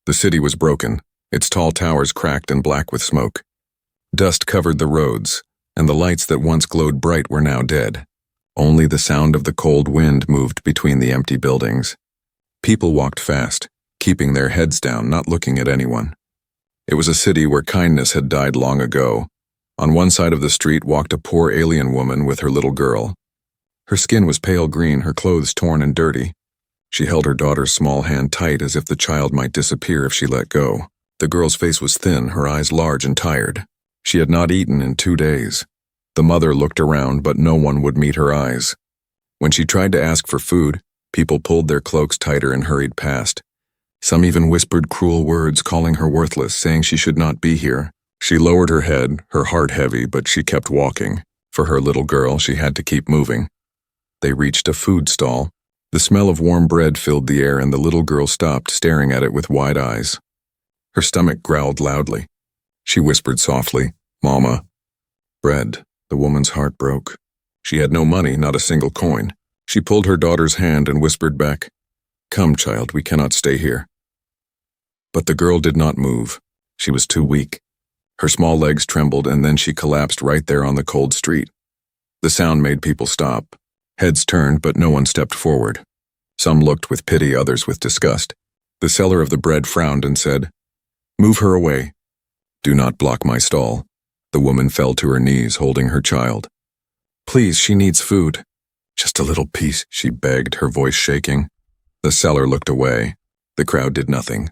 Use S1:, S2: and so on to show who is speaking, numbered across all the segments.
S1: The city was broken, its tall towers cracked and black with smoke. Dust covered the roads, and the lights that once glowed bright were now dead. Only the sound of the cold wind moved between the empty buildings. People walked fast, keeping their heads down, not looking at anyone. It was a city where kindness had died long ago. On one side of the street walked a poor alien woman with her little girl. Her skin was pale green, her clothes torn and dirty. She held her daughter's small hand tight as if the child might disappear if she let go. The girl's face was thin, her eyes large and tired. She had not eaten in 2 days. The mother looked around, but no one would meet her eyes. When she tried to ask for food, people pulled their cloaks tighter and hurried past. Some even whispered cruel words, calling her worthless, saying she should not be here. She lowered her head, her heart heavy, but she kept walking. For her little girl, she had to keep moving. They reached a food stall. The smell of warm bread filled the air, and the little girl stopped, staring at it with wide eyes. Her stomach growled loudly. She whispered softly, "Mama." Bread. The woman's heart broke. She had no money, not a single coin. She pulled her daughter's hand and whispered back, "Come, child, we cannot stay here." But the girl did not move. She was too weak. Her small legs trembled, and then she collapsed right there on the cold street. The sound made people stop. Heads turned, but no one stepped forward. Some looked with pity, others with disgust. The seller of the bread frowned and said, "Move her away. Do not block my stall." The woman fell to her knees, holding her child. "Please, she needs food." "Just a little piece," she begged, her voice shaking. The seller looked away. The crowd did nothing.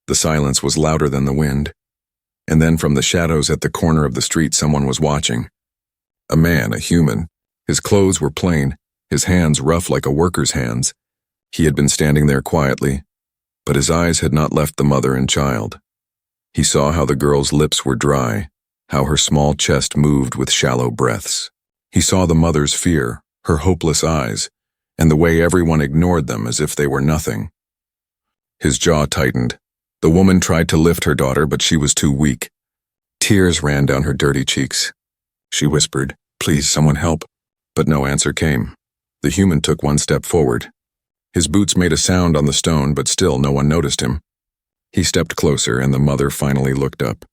S1: The silence was louder than the wind. And then from the shadows at the corner of the street, someone was watching. A man, a human. His clothes were plain, his hands rough like a worker's hands. He had been standing there quietly, but his eyes had not left the mother and child. He saw how the girl's lips were dry, how her small chest moved with shallow breaths. He saw the mother's fear, her hopeless eyes, and the way everyone ignored them as if they were nothing. His jaw tightened. The woman tried to lift her daughter, but she was too weak. Tears ran down her dirty cheeks. She whispered, "Please, someone help." But no answer came. The human took one step forward. His boots made a sound on the stone, but still no one noticed him. He stepped closer, and the mother finally looked up.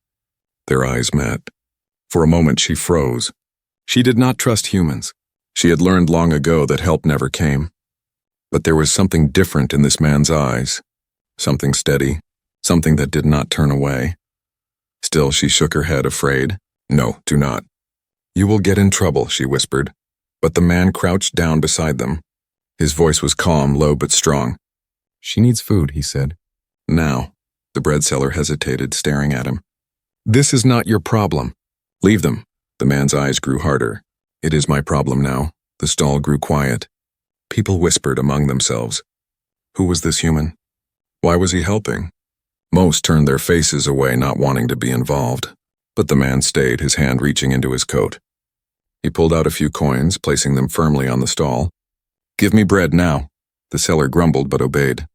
S1: Their eyes met. For a moment she froze. She did not trust humans. She had learned long ago that help never came. But there was something different in this man's eyes. Something steady, something that did not turn away. Still she shook her head, afraid. "No, do not." "You will get in trouble," she whispered. But the man crouched down beside them. His voice was calm, low but strong. "She needs food," he said. "Now." The bread seller hesitated, staring at him. "This is not your problem. Leave them." The man's eyes grew harder. "It is my problem now." The stall grew quiet. People whispered among themselves. Who was this human? Why was he helping? Most turned their faces away, not wanting to be involved. But the man stayed, his hand reaching into his coat. He pulled out a few coins, placing them firmly on the stall. "Give me bread now." The seller grumbled but obeyed.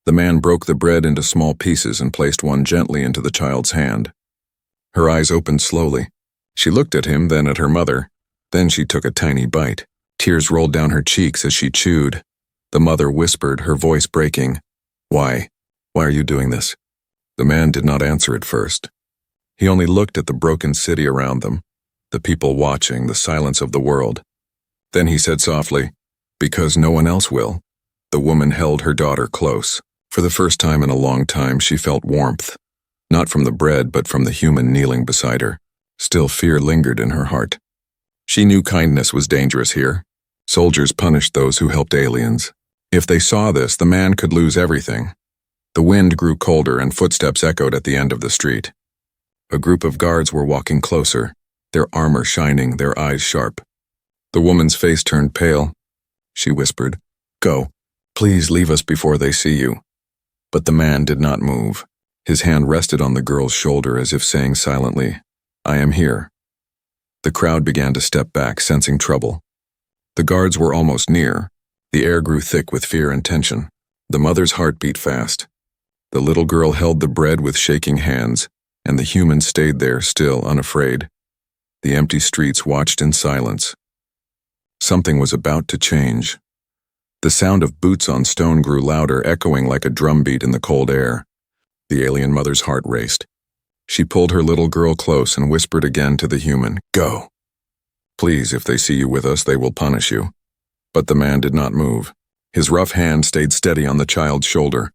S1: The man broke the bread into small pieces and placed one gently into the child's hand. Her eyes opened slowly. She looked at him, then at her mother. Then she took a tiny bite. Tears rolled down her cheeks as she chewed. The mother whispered, her voice breaking, "Why? Why are you doing this?" The man did not answer at first. He only looked at the broken city around them, the people watching, the silence of the world. Then he said softly, "Because no one else will." The woman held her daughter close. For the first time in a long time, she felt warmth. Not from the bread, but from the human kneeling beside her. Still, fear lingered in her heart. She knew kindness was dangerous here. Soldiers punished those who helped aliens. If they saw this, the man could lose everything. The wind grew colder and footsteps echoed at the end of the street. A group of guards were walking closer, their armor shining, their eyes sharp. The woman's face turned pale. She whispered, "Go. Please leave us before they see you." But the man did not move. His hand rested on the girl's shoulder as if saying silently, "I am here." The crowd began to step back, sensing trouble. The guards were almost near. The air grew thick with fear and tension. The mother's heart beat fast. The little girl held the bread with shaking hands, and the human stayed there, still unafraid. The empty streets watched in silence. Something was about to change. The sound of boots on stone grew louder, echoing like a drumbeat in the cold air. The alien mother's heart raced. She pulled her little girl close and whispered again to the human, "Go. Please, if they see you with us, they will punish you." But the man did not move. His rough hand stayed steady on the child's shoulder.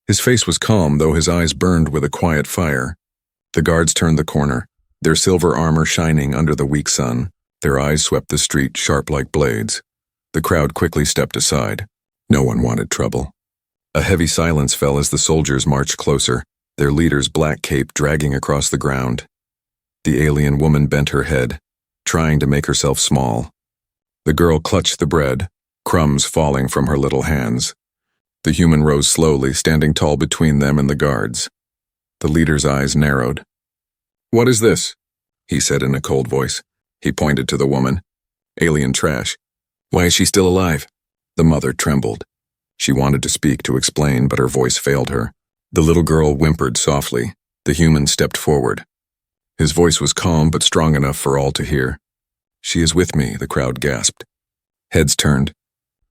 S1: His face was calm, though his eyes burned with a quiet fire. The guards turned the corner, their silver armor shining under the weak sun. Their eyes swept the street, sharp like blades. The crowd quickly stepped aside. No one wanted trouble. A heavy silence fell as the soldiers marched closer, their leader's black cape dragging across the ground. The alien woman bent her head, trying to make herself small. The girl clutched the bread, crumbs falling from her little hands. The human rose slowly, standing tall between them and the guards. The leader's eyes narrowed. "What is this?" he said in a cold voice. He pointed to the woman. "Alien trash. Why is she still alive?" The mother trembled. She wanted to speak, to explain, but her voice failed her. The little girl whimpered softly. The human stepped forward. His voice was calm but strong enough for all to hear. "She is with me," the crowd gasped. Heads turned.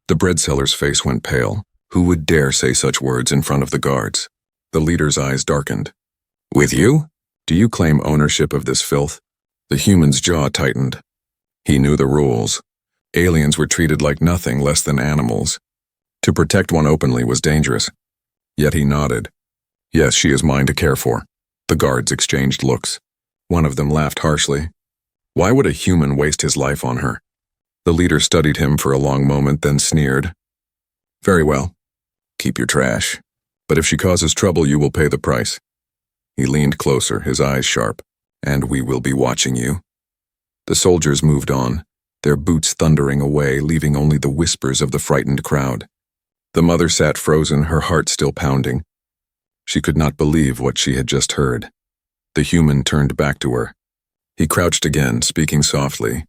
S1: The bread seller's face went pale. Who would dare say such words in front of the guards? The leader's eyes darkened. "With you? Do you claim ownership of this filth?" The human's jaw tightened. He knew the rules. Aliens were treated like nothing less than animals. To protect one openly was dangerous. Yet he nodded. "Yes, she is mine to care for." The guards exchanged looks. One of them laughed harshly. Why would a human waste his life on her? The leader studied him for a long moment, then sneered. "Very well. Keep your trash. But if she causes trouble, you will pay the price." He leaned closer, his eyes sharp. "And we will be watching you." The soldiers moved on, their boots thundering away, leaving only the whispers of the frightened crowd. The mother sat frozen, her heart still pounding. She could not believe what she had just heard. The human turned back to her. He crouched again, speaking softly.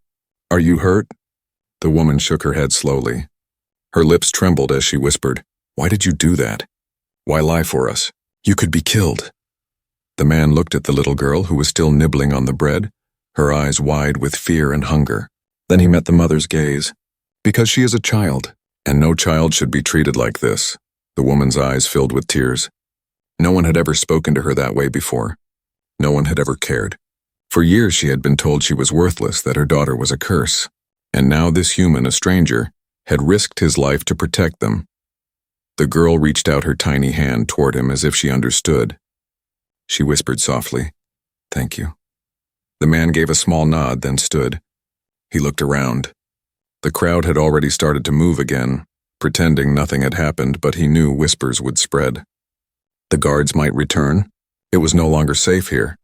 S1: "Are you hurt?" The woman shook her head slowly. Her lips trembled as she whispered, "Why did you do that? Why lie for us? You could be killed." The man looked at the little girl, who was still nibbling on the bread, her eyes wide with fear and hunger. Then he met the mother's gaze. "Because she is a child, and no child should be treated like this." The woman's eyes filled with tears. No one had ever spoken to her that way before. No one had ever cared. For years she had been told she was worthless, that her daughter was a curse. And now this human, a stranger, had risked his life to protect them. The girl reached out her tiny hand toward him as if she understood. She whispered softly, "Thank you." The man gave a small nod, then stood. He looked around. The crowd had already started to move again, pretending nothing had happened, but he knew whispers would spread. The guards might return. It was no longer safe here.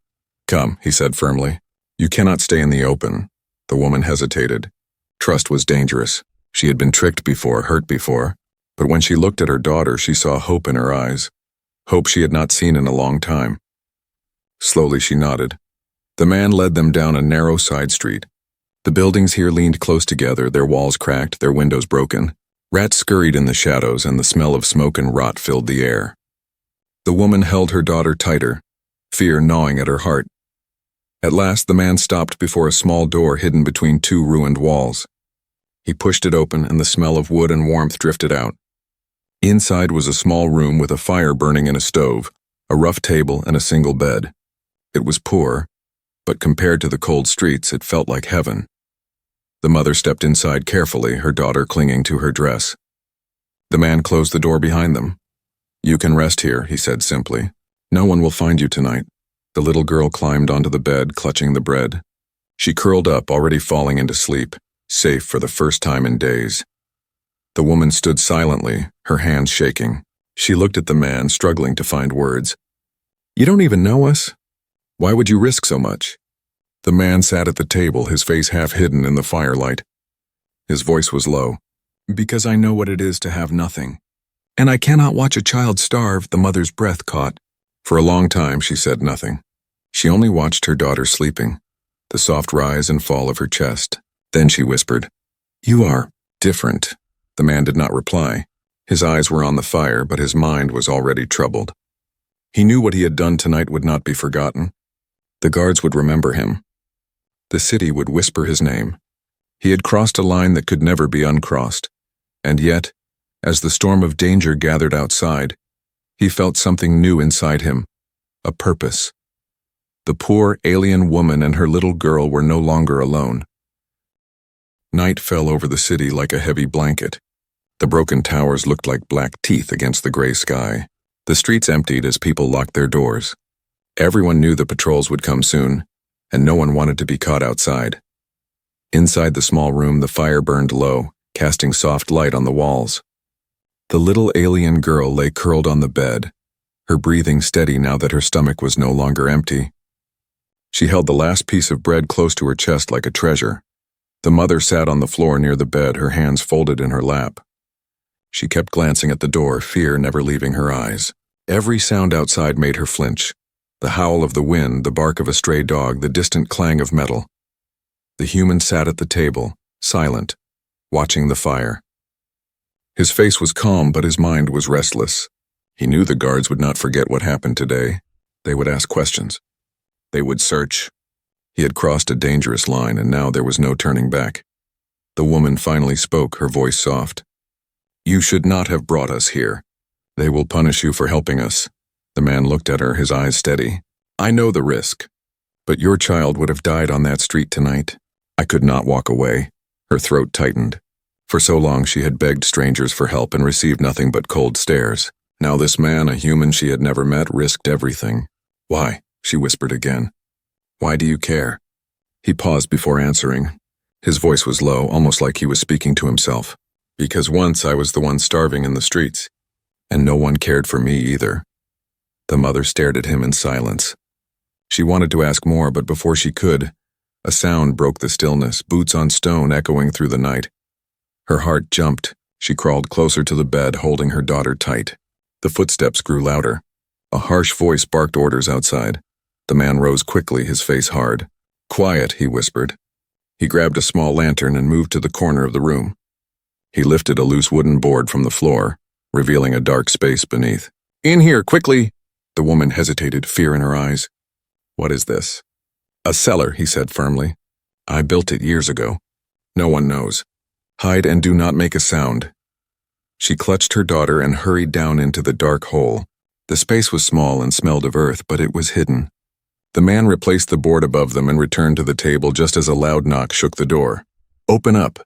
S1: "Come," he said firmly. "You cannot stay in the open." The woman hesitated. Trust was dangerous. She had been tricked before, hurt before. But when she looked at her daughter, she saw hope in her eyes. Hope she had not seen in a long time. Slowly she nodded. The man led them down a narrow side street. The buildings here leaned close together, their walls cracked, their windows broken. Rats scurried in the shadows, and the smell of smoke and rot filled the air. The woman held her daughter tighter, fear gnawing at her heart. At last the man stopped before a small door hidden between two ruined walls. He pushed it open, and the smell of wood and warmth drifted out. Inside was a small room with a fire burning in a stove, a rough table, and a single bed. It was poor, but compared to the cold streets, it felt like heaven. The mother stepped inside carefully, her daughter clinging to her dress. The man closed the door behind them. "You can rest here," he said simply. "No one will find you tonight." The little girl climbed onto the bed, clutching the bread. She curled up, already falling into sleep, safe for the first time in days. The woman stood silently, her hands shaking. She looked at the man, struggling to find words. "You don't even know us? Why would you risk so much?" The man sat at the table, his face half hidden in the firelight. His voice was low. "Because I know what it is to have nothing. And I cannot watch a child starve," the mother's breath caught. For a long time she said nothing. She only watched her daughter sleeping, the soft rise and fall of her chest. Then she whispered, "You are different." The man did not reply. His eyes were on the fire, but his mind was already troubled. He knew what he had done tonight would not be forgotten. The guards would remember him. The city would whisper his name. He had crossed a line that could never be uncrossed. And yet, as the storm of danger gathered outside, He felt something new inside him, a purpose. The poor alien woman and her little girl were no longer alone. Night fell over the city like a heavy blanket. The broken towers looked like black teeth against the gray sky. The streets emptied as people locked their doors. Everyone knew the patrols would come soon, and no one wanted to be caught outside. Inside the small room, the fire burned low, casting soft light on the walls. The little alien girl lay curled on the bed, her breathing steady now that her stomach was no longer empty. She held the last piece of bread close to her chest like a treasure. The mother sat on the floor near the bed, her hands folded in her lap. She kept glancing at the door, fear never leaving her eyes. Every sound outside made her flinch. The howl of the wind, the bark of a stray dog, the distant clang of metal. The human sat at the table, silent, watching the fire. His face was calm, but his mind was restless. He knew the guards would not forget what happened today. They would ask questions. They would search. He had crossed a dangerous line, and now there was no turning back. The woman finally spoke, her voice soft. "You should not have brought us here. They will punish you for helping us." The man looked at her, his eyes steady. "I know the risk, but your child would have died on that street tonight." I could not walk away. Her throat tightened. For so long she had begged strangers for help and received nothing but cold stares. Now this man, a human she had never met, risked everything. "Why?" she whispered again. "Why do you care?" He paused before answering. His voice was low, almost like he was speaking to himself. "Because once I was the one starving in the streets, and no one cared for me either." The mother stared at him in silence. She wanted to ask more, but before she could, a sound broke the stillness, boots on stone echoing through the night. Her heart jumped. She crawled closer to the bed, holding her daughter tight. The footsteps grew louder. A harsh voice barked orders outside. The man rose quickly, his face hard. "Quiet," he whispered. He grabbed a small lantern and moved to the corner of the room. He lifted a loose wooden board from the floor, revealing a dark space beneath. "In here, quickly!" The woman hesitated, fear in her eyes. "What is this?" "A cellar," he said firmly. "I built it years ago. No one knows. Hide and do not make a sound." She clutched her daughter and hurried down into the dark hole. The space was small and smelled of earth, but it was hidden. The man replaced the board above them and returned to the table just as a loud knock shook the door. "Open up."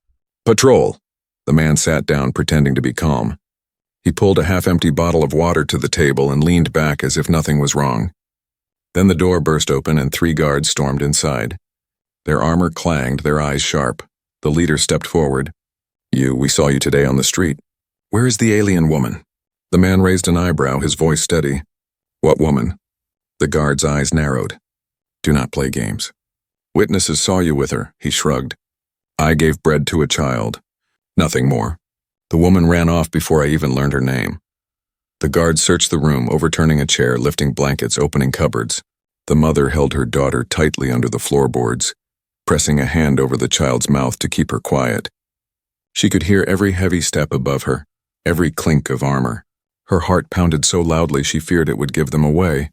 S1: "Patrol." The man sat down, pretending to be calm. He pulled a half-empty bottle of water to the table and leaned back as if nothing was wrong. Then the door burst open and 3 guards stormed inside. Their armor clanged, their eyes sharp. The leader stepped forward. We saw you today on the street. Where is the alien woman?" The man raised an eyebrow, his voice steady. "What woman?" The guard's eyes narrowed. "Do not play games." "Witnesses saw you with her," he shrugged. "I gave bread to a child. Nothing more." The woman ran off before I even learned her name. The guards searched the room, overturning a chair, lifting blankets, opening cupboards. The mother held her daughter tightly under the floorboards, pressing a hand over the child's mouth to keep her quiet. She could hear every heavy step above her, every clink of armor. Her heart pounded so loudly she feared it would give them away.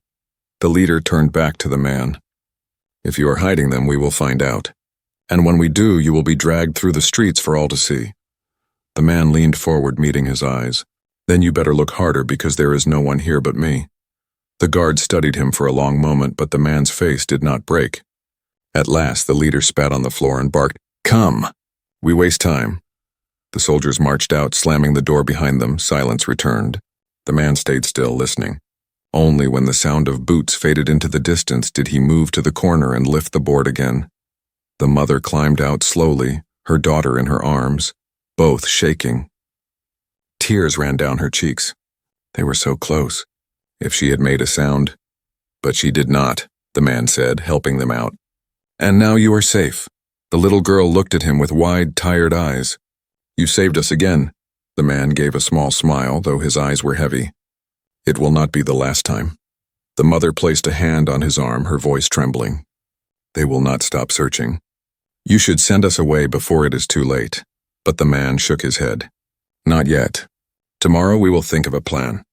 S1: The leader turned back to the man. "If you are hiding them, we will find out. And when we do, you will be dragged through the streets for all to see." The man leaned forward, meeting his eyes. "Then you better look harder because there is no one here but me." The guard studied him for a long moment, but the man's face did not break. At last, the leader spat on the floor and barked, "Come! We waste time." The soldiers marched out, slamming the door behind them. Silence returned. The man stayed still, listening. Only when the sound of boots faded into the distance did he move to the corner and lift the board again. The mother climbed out slowly, her daughter in her arms, both shaking. Tears ran down her cheeks. They were so close. If she had made a sound. But she did not, the man said, helping them out. "And now you are safe." The little girl looked at him with wide, tired eyes. "You saved us again." The man gave a small smile, though his eyes were heavy. "It will not be the last time." The mother placed a hand on his arm, her voice trembling. "They will not stop searching. You should send us away before it is too late." But the man shook his head. "Not yet. Tomorrow we will think of a plan.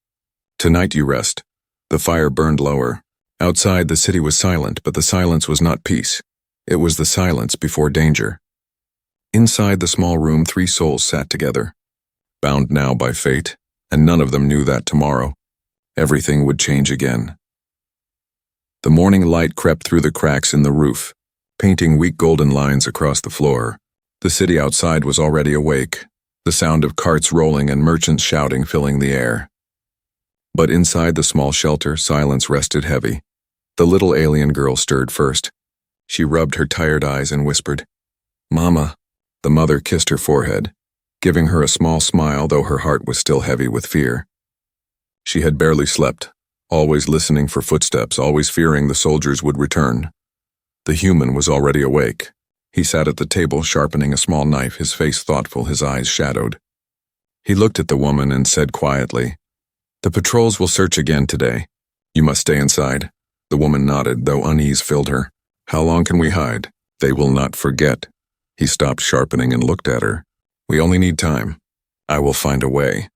S1: Tonight you rest." The fire burned lower. Outside the city was silent, but the silence was not peace. It was the silence before danger. Inside the small room, 3 souls sat together, bound now by fate, and none of them knew that tomorrow. Everything would change again. The morning light crept through the cracks in the roof, painting weak golden lines across the floor. The city outside was already awake, the sound of carts rolling and merchants shouting filling the air. But inside the small shelter, silence rested heavy. The little alien girl stirred first. She rubbed her tired eyes and whispered, "Mama." The mother kissed her forehead, giving her a small smile, though her heart was still heavy with fear. She had barely slept, always listening for footsteps, always fearing the soldiers would return. The human was already awake. He sat at the table, sharpening a small knife, his face thoughtful, his eyes shadowed. He looked at the woman and said quietly, "The patrols will search again today. You must stay inside." The woman nodded, though unease filled her. "How long can we hide? They will not forget." He stopped sharpening and looked at her. "We only need time. I will find a way."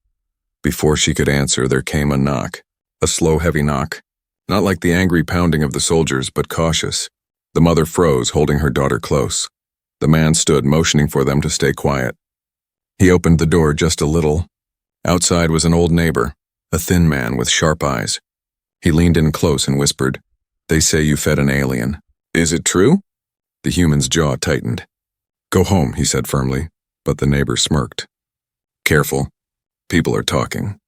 S1: Before she could answer, there came a knock. A slow, heavy knock. Not like the angry pounding of the soldiers, but cautious. The mother froze, holding her daughter close. The man stood, motioning for them to stay quiet. He opened the door just a little. Outside was an old neighbor, a thin man with sharp eyes. He leaned in close and whispered, "They say you fed an alien. Is it true?" The human's jaw tightened. "Go home," he said firmly, but the neighbor smirked. "Careful. People are talking.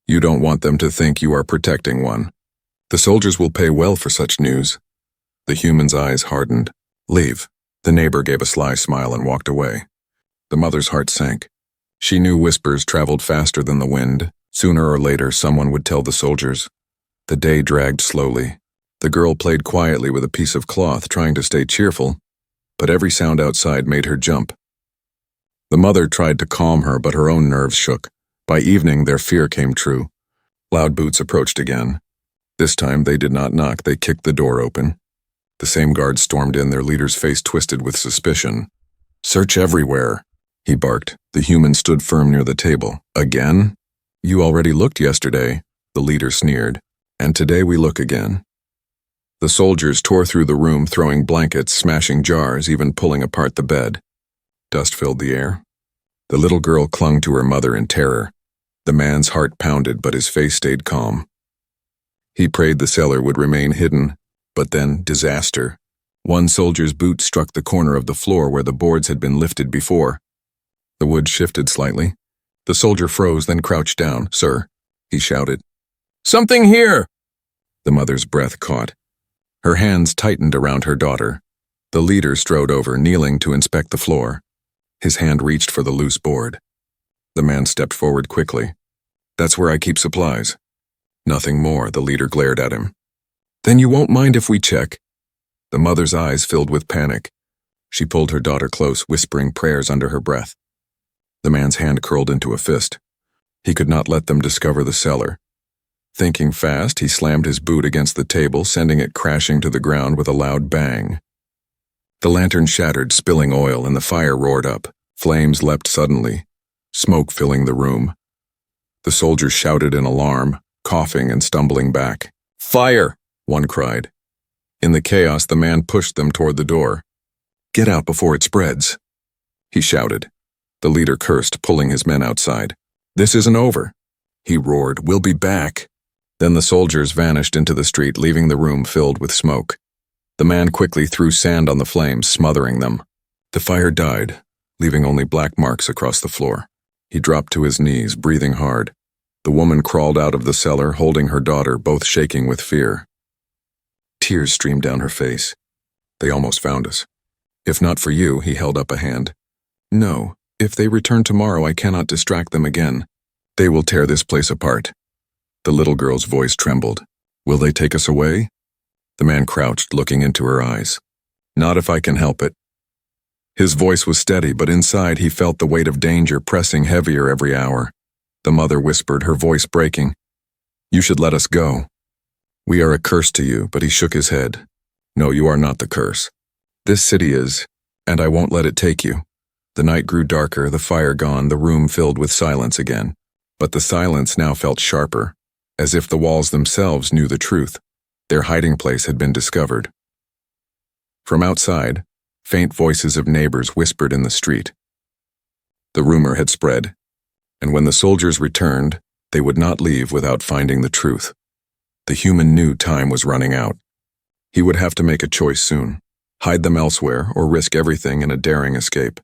S1: You don't want them to think you are protecting one. The soldiers will pay well for such news." The human's eyes hardened. "Leave." The neighbor gave a sly smile and walked away. The mother's heart sank. She knew whispers traveled faster than the wind. Sooner or later, someone would tell the soldiers. The day dragged slowly. The girl played quietly with a piece of cloth, trying to stay cheerful, but every sound outside made her jump. The mother tried to calm her, but her own nerves shook. By evening, their fear came true. Loud boots approached again. This time, they did not knock, they kicked the door open. The same guards stormed in, their leader's face twisted with suspicion. "Search everywhere," he barked. The human stood firm near the table. "Again? You already looked yesterday," the leader sneered. "And today we look again." The soldiers tore through the room, throwing blankets, smashing jars, even pulling apart the bed. Dust filled the air. The little girl clung to her mother in terror. The man's heart pounded, but his face stayed calm. He prayed the cellar would remain hidden, but then disaster. One soldier's boot struck the corner of the floor where the boards had been lifted before. The wood shifted slightly. The soldier froze, then crouched down. "Sir," he shouted. "Something here!" The mother's breath caught. Her hands tightened around her daughter. The leader strode over, kneeling to inspect the floor. His hand reached for the loose board. The man stepped forward quickly. "That's where I keep supplies." Nothing more, the leader glared at him. "Then you won't mind if we check?" The mother's eyes filled with panic. She pulled her daughter close, whispering prayers under her breath. The man's hand curled into a fist. He could not let them discover the cellar. Thinking fast, he slammed his boot against the table, sending it crashing to the ground with a loud bang. The lantern shattered, spilling oil, and the fire roared up. Flames leapt suddenly, smoke filling the room. The soldiers shouted in alarm, coughing and stumbling back. "Fire!" one cried. In the chaos, the man pushed them toward the door. "Get out before it spreads," he shouted. The leader cursed, pulling his men outside. "This isn't over," he roared. "We'll be back." Then the soldiers vanished into the street, leaving the room filled with smoke. The man quickly threw sand on the flames, smothering them. The fire died, leaving only black marks across the floor. He dropped to his knees, breathing hard. The woman crawled out of the cellar, holding her daughter, both shaking with fear. Tears streamed down her face. "They almost found us. If not for you," he held up a hand. "No, if they return tomorrow, I cannot distract them again. They will tear this place apart." The little girl's voice trembled. "Will they take us away?" The man crouched, looking into her eyes. "Not if I can help it." His voice was steady, but inside he felt the weight of danger pressing heavier every hour. The mother whispered, her voice breaking, "You should let us go. We are a curse to you," but he shook his head. "No, you are not the curse. This city is, and I won't let it take you." The night grew darker, the fire gone, the room filled with silence again. But the silence now felt sharper, as if the walls themselves knew the truth. Their hiding place had been discovered. From outside, faint voices of neighbors whispered in the street. The rumor had spread, and when the soldiers returned, They would not leave without finding the truth. The human knew time was running out. He would have to make a choice soon: hide them elsewhere or risk everything in a daring escape.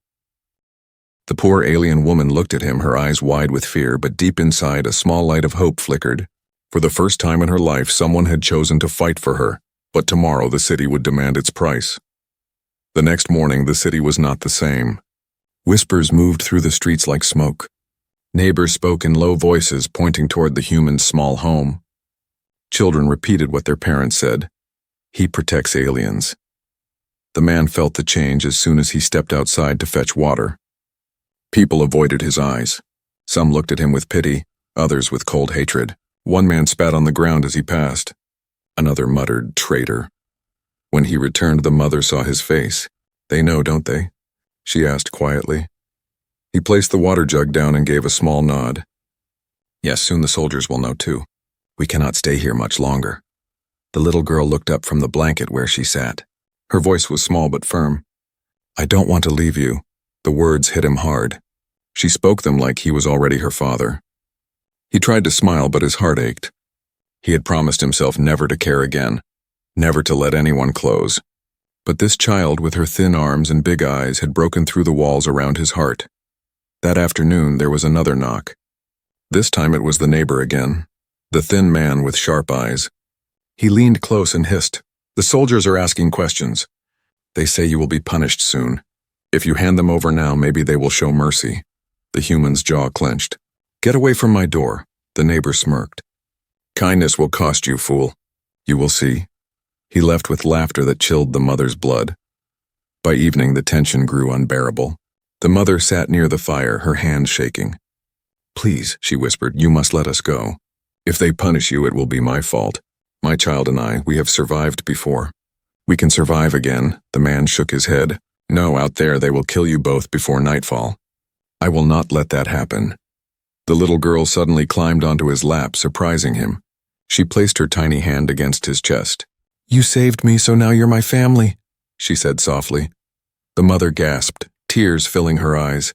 S1: The poor alien woman looked at him, her eyes wide with fear, but deep inside a small light of hope flickered. For the first time in her life, someone had chosen to fight for her, but tomorrow the city would demand its price. The next morning, the city was not the same. Whispers moved through the streets like smoke. Neighbors spoke in low voices, pointing toward the human's small home. Children repeated what their parents said: "He protects aliens." The man felt the change as soon as he stepped outside to fetch water. People avoided his eyes. Some looked at him with pity, others with cold hatred. One man spat on the ground as he passed. Another muttered, "Traitor." When he returned, the mother saw his face. "They know, don't they?" she asked quietly. He placed the water jug down and gave a small nod. "Yes, soon the soldiers will know too. We cannot stay here much longer." The little girl looked up from the blanket where she sat. Her voice was small but firm. "I don't want to leave you." The words hit him hard. She spoke them like he was already her father. He tried to smile, but his heart ached. He had promised himself never to care again, never to let anyone close. But this child with her thin arms and big eyes had broken through the walls around his heart. That afternoon there was another knock. This time it was the neighbor again, the thin man with sharp eyes. He leaned close and hissed, "The soldiers are asking questions. They say you will be punished soon. If you hand them over now, maybe they will show mercy." The human's jaw clenched. "Get away from my door," the neighbor smirked. "Kindness will cost you, fool. You will see." He left with laughter that chilled the mother's blood. By evening, the tension grew unbearable. The mother sat near the fire, her hands shaking. "Please," she whispered, "you must let us go. If they punish you, it will be my fault. My child and I, we have survived before. We can survive again." The man shook his head. "No, out there they will kill you both before nightfall. I will not let that happen." The little girl suddenly climbed onto his lap, surprising him. She placed her tiny hand against his chest. "You saved me, so now you're my family," she said softly. The mother gasped, tears filling her eyes.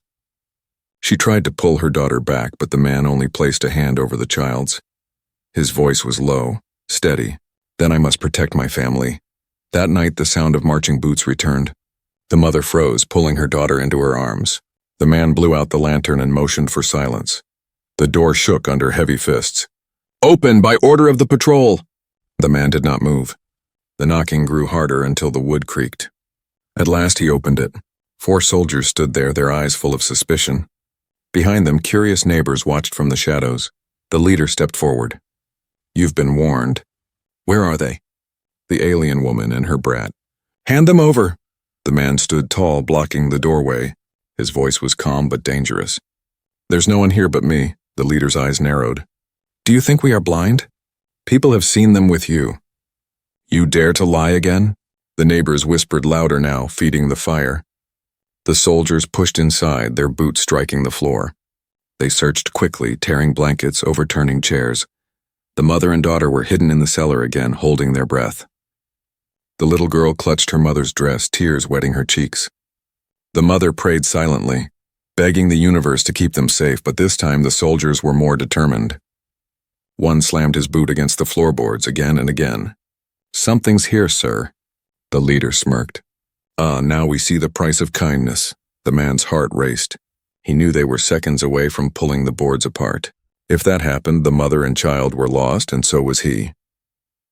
S1: She tried to pull her daughter back, but the man only placed a hand over the child's. His voice was low, steady. "Then I must protect my family." That night the sound of marching boots returned. The mother froze, pulling her daughter into her arms. The man blew out the lantern and motioned for silence. The door shook under heavy fists. "Open by order of the patrol!" The man did not move. The knocking grew harder until the wood creaked. At last he opened it. 4 soldiers stood there, their eyes full of suspicion. Behind them, curious neighbors watched from the shadows. The leader stepped forward. "You've been warned." "Where are they?" "The alien woman and her brat." "Hand them over." The man stood tall, blocking the doorway. His voice was calm but dangerous. "There's no one here but me." The leader's eyes narrowed. "Do you think we are blind? People have seen them with you." "You dare to lie again?" The neighbors whispered louder now, feeding the fire. The soldiers pushed inside, their boots striking the floor. They searched quickly, tearing blankets, overturning chairs. The mother and daughter were hidden in the cellar again, holding their breath. The little girl clutched her mother's dress, tears wetting her cheeks. The mother prayed silently, begging the universe to keep them safe, but this time the soldiers were more determined. One slammed his boot against the floorboards again and again. "Something's here, sir." The leader smirked. "Ah, now we see the price of kindness." The man's heart raced. He knew they were seconds away from pulling the boards apart. If that happened, the mother and child were lost, and so was he.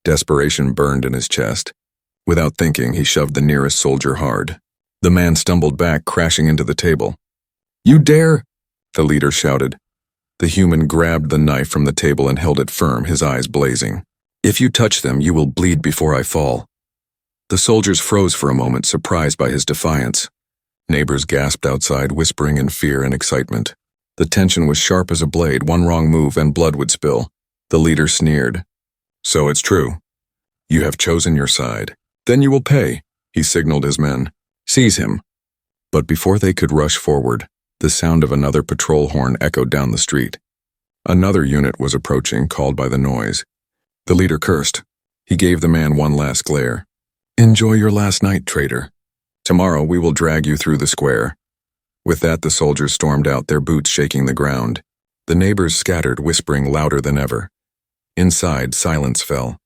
S1: Desperation burned in his chest. Without thinking, he shoved the nearest soldier hard. The man stumbled back, crashing into the table. "You dare!" the leader shouted. The human grabbed the knife from the table and held it firm, his eyes blazing. "If you touch them, you will bleed before I fall." The soldiers froze for a moment, surprised by his defiance. Neighbors gasped outside, whispering in fear and excitement. The tension was sharp as a blade. One wrong move and blood would spill. The leader sneered. "So it's true. You have chosen your side. Then you will pay," he signaled his men. "Seize him." But before they could rush forward, the sound of another patrol horn echoed down the street. Another unit was approaching, called by the noise. The leader cursed. He gave the man one last glare. "Enjoy your last night, traitor. Tomorrow we will drag you through the square." With that, the soldiers stormed out, their boots shaking the ground. The neighbors scattered, whispering louder than ever. Inside, silence fell.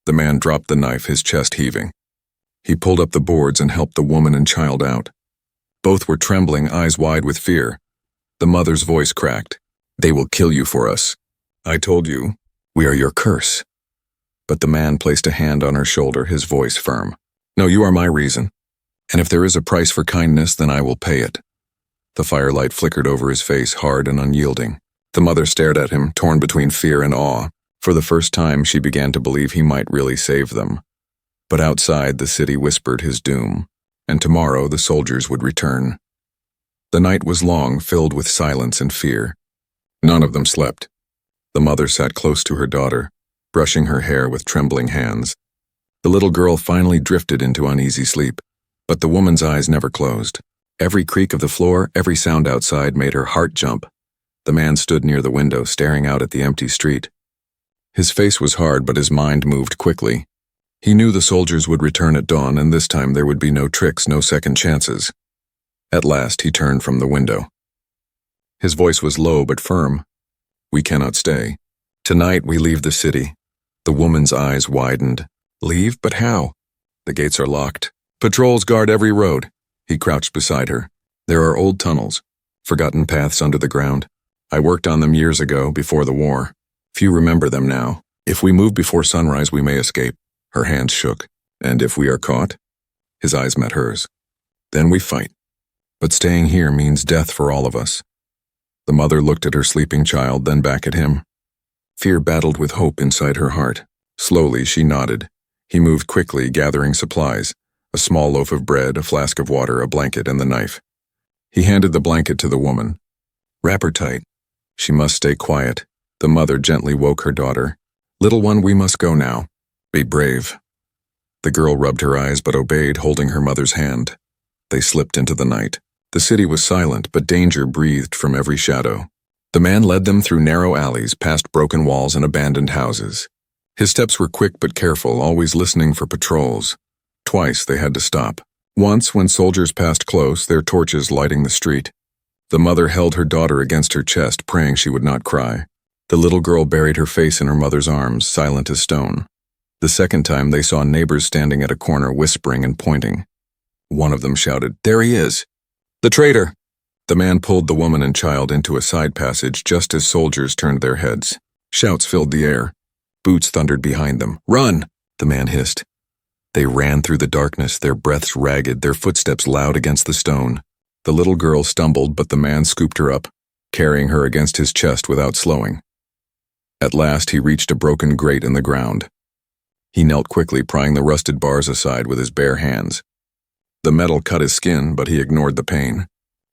S1: The man dropped the knife, his chest heaving. He pulled up the boards and helped the woman and child out. Both were trembling, eyes wide with fear. The mother's voice cracked. "They will kill you for us. I told you, we are your curse." But the man placed a hand on her shoulder, his voice firm. "No, you are my reason. And if there is a price for kindness, then I will pay it." The firelight flickered over his face, hard and unyielding. The mother stared at him, torn between fear and awe. For the first time, she began to believe he might really save them. But outside, the city whispered his doom, and tomorrow the soldiers would return. The night was long, filled with silence and fear. None of them slept. The mother sat close to her daughter, brushing her hair with trembling hands. The little girl finally drifted into uneasy sleep, but the woman's eyes never closed. Every creak of the floor, every sound outside made her heart jump. The man stood near the window, staring out at the empty street. His face was hard, but his mind moved quickly. He knew the soldiers would return at dawn, and this time there would be no tricks, no second chances. At last, he turned from the window. His voice was low but firm. "We cannot stay. Tonight we leave the city." The woman's eyes widened. "Leave? But how? The gates are locked. Patrols guard every road." He crouched beside her. "There are old tunnels, forgotten paths under the ground. I worked on them years ago, before the war. Few remember them now. If we move before sunrise, we may escape." Her hands shook. "And if we are caught?" His eyes met hers. "Then we fight. But staying here means death for all of us." The mother looked at her sleeping child, then back at him. Fear battled with hope inside her heart. Slowly, she nodded. He moved quickly, gathering supplies. A small loaf of bread, a flask of water, a blanket, and the knife. He handed the blanket to the woman. "Wrap her tight. She must stay quiet." The mother gently woke her daughter. "Little one, we must go now. Be brave." The girl rubbed her eyes but obeyed, holding her mother's hand. They slipped into the night. The city was silent, but danger breathed from every shadow. The man led them through narrow alleys, past broken walls and abandoned houses. His steps were quick but careful, always listening for patrols. Twice they had to stop. Once, when soldiers passed close, their torches lighting the street. The mother held her daughter against her chest, praying she would not cry. The little girl buried her face in her mother's arms, silent as stone. The second time, they saw neighbors standing at a corner, whispering and pointing. One of them shouted, "There he is! The traitor!" The man pulled the woman and child into a side passage just as soldiers turned their heads. Shouts filled the air. Boots thundered behind them. "Run!" the man hissed. They ran through the darkness, their breaths ragged, their footsteps loud against the stone. The little girl stumbled, but the man scooped her up, carrying her against his chest without slowing. At last, he reached a broken grate in the ground. He knelt quickly, prying the rusted bars aside with his bare hands. The metal cut his skin, but he ignored the pain.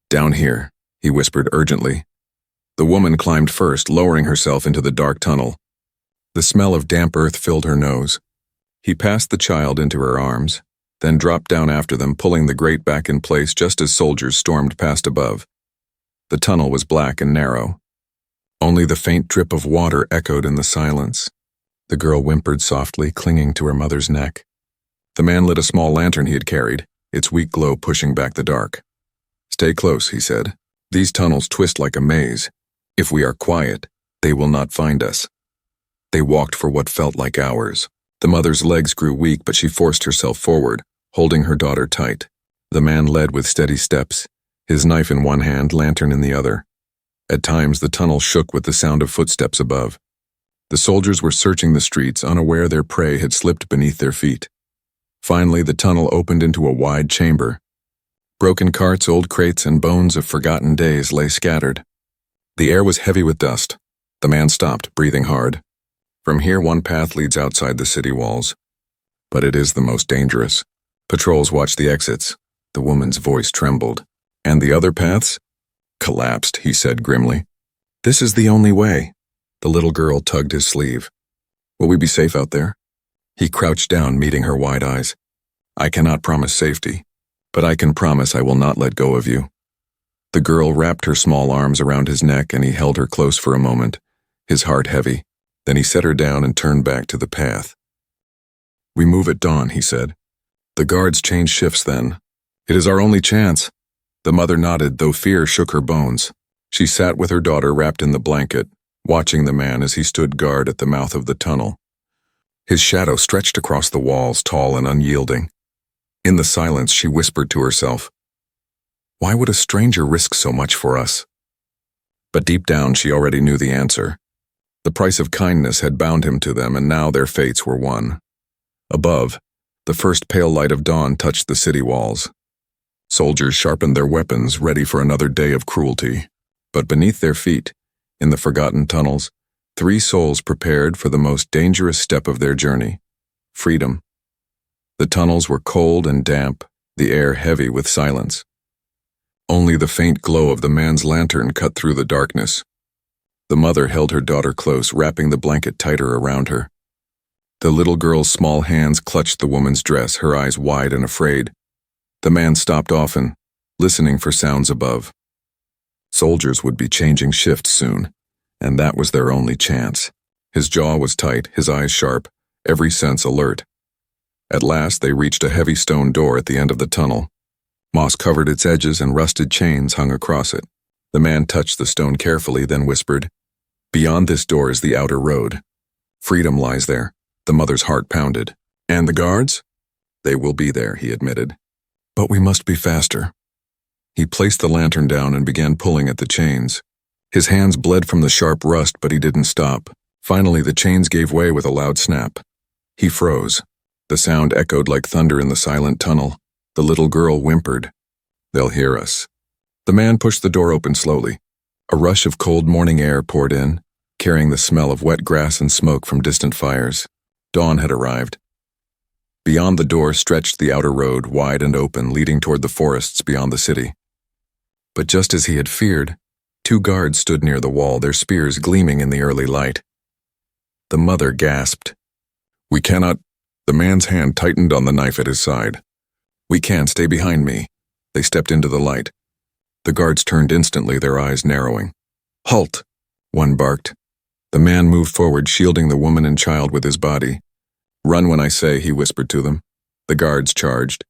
S1: "Down here," he whispered urgently. The woman climbed first, lowering herself into the dark tunnel. The smell of damp earth filled her nose. He passed the child into her arms, then dropped down after them, pulling the grate back in place just as soldiers stormed past above. The tunnel was black and narrow. Only the faint drip of water echoed in the silence. The girl whimpered softly, clinging to her mother's neck. The man lit a small lantern he had carried, its weak glow pushing back the dark. "Stay close," he said. "These tunnels twist like a maze. If we are quiet, they will not find us." They walked for what felt like hours. The mother's legs grew weak, but she forced herself forward, holding her daughter tight. The man led with steady steps, his knife in one hand, lantern in the other. At times, the tunnel shook with the sound of footsteps above. The soldiers were searching the streets, unaware their prey had slipped beneath their feet. Finally, the tunnel opened into a wide chamber. Broken carts, old crates, and bones of forgotten days lay scattered. The air was heavy with dust. The man stopped, breathing hard. From here, one path leads outside the city walls. But it is the most dangerous. Patrols watch the exits. The woman's voice trembled. "And the other paths?" "Collapsed," he said grimly. "This is the only way." The little girl tugged his sleeve. "Will we be safe out there?" He crouched down, meeting her wide eyes. "I cannot promise safety, but I can promise I will not let go of you." The girl wrapped her small arms around his neck, and he held her close for a moment, his heart heavy. Then he set her down and turned back to the path. "We move at dawn," he said. "The guards change shifts then. It is our only chance." The mother nodded, though fear shook her bones. She sat with her daughter wrapped in the blanket, watching the man as he stood guard at the mouth of the tunnel. His shadow stretched across the walls, tall and unyielding. In the silence, she whispered to herself, "Why would a stranger risk so much for us?" But deep down, she already knew the answer. The price of kindness had bound him to them, and now their fates were one. Above, the first pale light of dawn touched the city walls. Soldiers sharpened their weapons, ready for another day of cruelty. But beneath their feet, in the forgotten tunnels, 3 souls prepared for the most dangerous step of their journey: freedom. The tunnels were cold and damp, the air heavy with silence. Only the faint glow of the man's lantern cut through the darkness. The mother held her daughter close, wrapping the blanket tighter around her. The little girl's small hands clutched the woman's dress, her eyes wide and afraid. The man stopped often, listening for sounds above. Soldiers would be changing shifts soon, and that was their only chance. His jaw was tight, his eyes sharp, every sense alert. At last they reached a heavy stone door at the end of the tunnel. Moss covered its edges and rusted chains hung across it. The man touched the stone carefully, then whispered, "Beyond this door is the outer road. Freedom lies there." The mother's heart pounded. "And the guards?" "They will be there," he admitted. "But we must be faster." He placed the lantern down and began pulling at the chains. His hands bled from the sharp rust, but he didn't stop. Finally, the chains gave way with a loud snap. He froze. The sound echoed like thunder in the silent tunnel. The little girl whimpered, "They'll hear us." The man pushed the door open slowly. A rush of cold morning air poured in, carrying the smell of wet grass and smoke from distant fires. Dawn had arrived. Beyond the door stretched the outer road, wide and open, leading toward the forests beyond the city. But just as he had feared, 2 guards stood near the wall, their spears gleaming in the early light. The mother gasped. "We cannot—" The man's hand tightened on the knife at his side. "We can't, stay behind me." They stepped into the light. The guards turned instantly, their eyes narrowing. "Halt!" one barked. The man moved forward, shielding the woman and child with his body. "Run when I say," he whispered to them. The guards charged.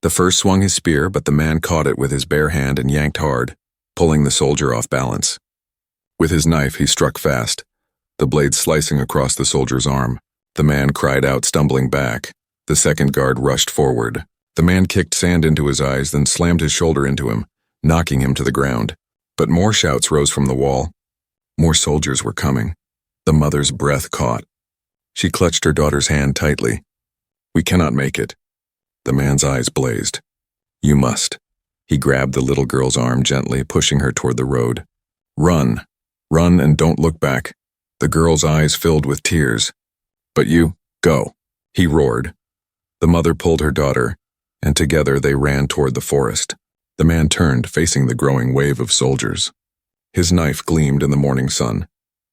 S1: The first swung his spear, but the man caught it with his bare hand and yanked hard, pulling the soldier off balance. With his knife, he struck fast, the blade slicing across the soldier's arm. The man cried out, stumbling back. The second guard rushed forward. The man kicked sand into his eyes, then slammed his shoulder into him, knocking him to the ground. But more shouts rose from the wall. More soldiers were coming. The mother's breath caught. She clutched her daughter's hand tightly. "We cannot make it." The man's eyes blazed. "You must." He grabbed the little girl's arm gently, pushing her toward the road. "Run. Run and don't look back." The girl's eyes filled with tears. "But you, go," he roared. The mother pulled her daughter, and together they ran toward the forest. The man turned, facing the growing wave of soldiers. His knife gleamed in the morning sun.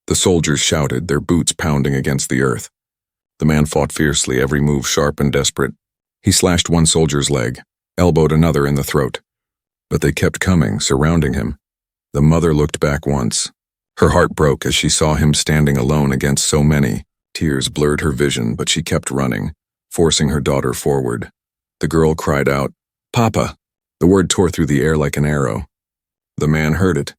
S1: The soldiers shouted, their boots pounding against the earth. The man fought fiercely, every move sharp and desperate. He slashed one soldier's leg, elbowed another in the throat. But they kept coming, surrounding him. The mother looked back once. Her heart broke as she saw him standing alone against so many. Tears blurred her vision, but she kept running, forcing her daughter forward. The girl cried out, "Papa!" The word tore through the air like an arrow. The man heard it.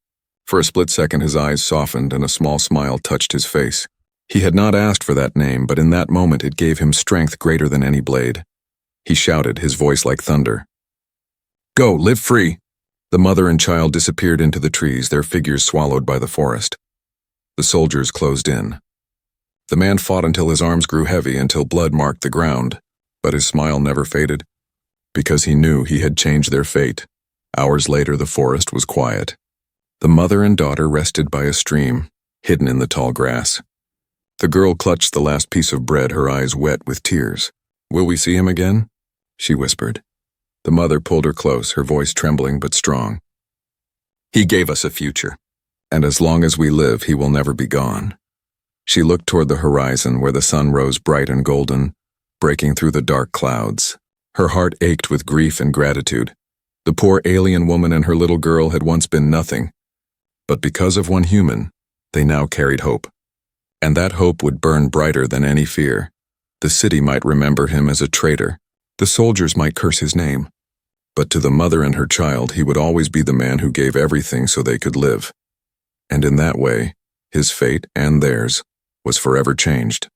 S1: For a split second his eyes softened and a small smile touched his face. He had not asked for that name, but in that moment it gave him strength greater than any blade. He shouted, his voice like thunder. "Go, live free!" The mother and child disappeared into the trees, their figures swallowed by the forest. The soldiers closed in. The man fought until his arms grew heavy, until blood marked the ground, but his smile never faded, because he knew he had changed their fate. Hours later, the forest was quiet. The mother and daughter rested by a stream, hidden in the tall grass. The girl clutched the last piece of bread, her eyes wet with tears. "Will we see him again?" she whispered. The mother pulled her close, her voice trembling but strong. "He gave us a future, and as long as we live, he will never be gone." She looked toward the horizon where the sun rose bright and golden, breaking through the dark clouds. Her heart ached with grief and gratitude. The poor alien woman and her little girl had once been nothing, but because of one human, they now carried hope. And that hope would burn brighter than any fear. The city might remember him as a traitor. The soldiers might curse his name. But to the mother and her child, he would always be the man who gave everything so they could live. And in that way, his fate and theirs was forever changed.